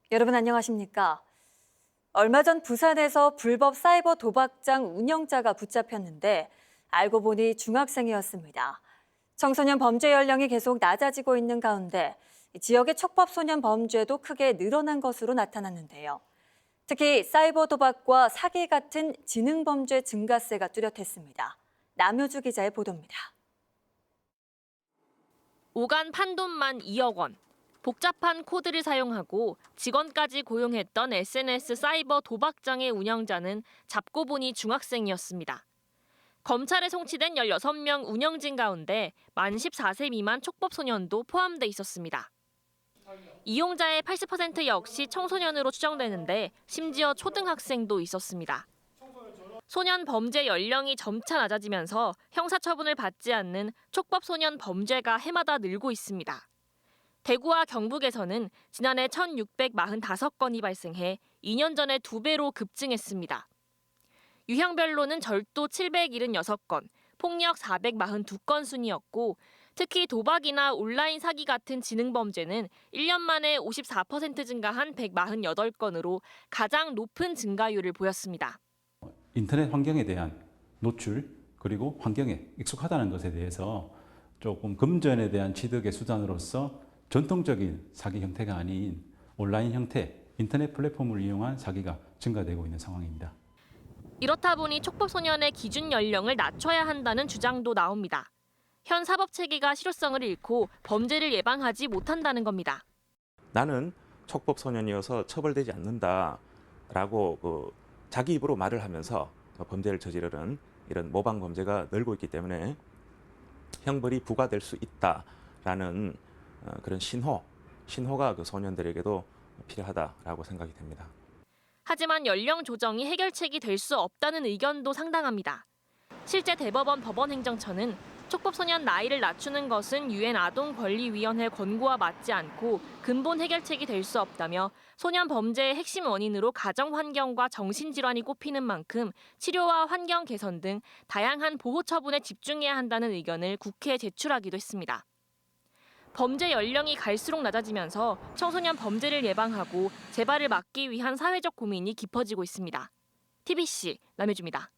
여러분 안녕하십니까? 얼마 전 부산에서 불법 사이버 도박장 운영자가 붙잡혔는데 알고 보니 중학생이었습니다. 청소년 범죄 연령이 계속 낮아지고 있는 가운데 지역의 촉법 소년 범죄도 크게 늘어난 것으로 나타났는데요. 특히 사이버 도박과 사기 같은 지능 범죄 증가세가 뚜렷했습니다. 남효주 기자의 보도입니다. 오간 판돈만 2억 원. 복잡한 코드를 사용하고 직원까지 고용했던 SNS 사이버 도박장의 운영자는 잡고 보니 중학생이었습니다. 검찰에 송치된 16명 운영진 가운데 만 14세 미만 촉법 소년도 포함돼 있었습니다. 이용자의 80% 역시 청소년으로 추정되는데 심지어 초등학생도 있었습니다. 소년 범죄 연령이 점차 낮아지면서 형사처분을 받지 않는 촉법 소년 범죄가 해마다 늘고 있습니다. 대구와 경북에서는 지난해 1,645건이 발생해 2년 전에 2배로 급증했습니다. 유형별로는 절도 776건, 폭력 442건 순이었고 특히 도박이나 온라인 사기 같은 지능 범죄는 1년 만에 54% 증가한 148건으로 가장 높은 증가율을 보였습니다. 인터넷 환경에 대한 노출 그리고 환경에 익숙하다는 것에 대해서 조금 금전에 대한 취득의 수단으로서 전통적인 사기 형태가 아닌 온라인 형태, 인터넷 플랫폼을 이용한 사기가 증가되고 있는 상황입니다. 이렇다 보니 촉법소년의 기준 연령을 낮춰야 한다는 주장도 나옵니다. 현 사법체계가 실효성을 잃고 범죄를 예방하지 못한다는 겁니다. 나는 촉법소년이어서 처벌되지 않는다라고 자기 입으로 말을 하면서 범죄를 저지르는 이런 모방 범죄가 늘고 있기 때문에 형벌이 부과될 수 있다라는 그런 신호가 그 소년들에게도 필요하다라고 생각이 됩니다. 하지만 연령 조정이 해결책이 될 수 없다는 의견도 상당합니다. 실제 대법원 법원행정처는 촉법소년 나이를 낮추는 것은 유엔 아동권리위원회 권고와 맞지 않고 근본 해결책이 될 수 없다며 소년 범죄의 핵심 원인으로 가정환경과 정신질환이 꼽히는 만큼 치료와 환경 개선 등 다양한 보호 처분에 집중해야 한다는 의견을 국회에 제출하기도 했습니다. 범죄 연령이 갈수록 낮아지면서 청소년 범죄를 예방하고 재발을 막기 위한 사회적 고민이 깊어지고 있습니다. TBC 남효주입니다.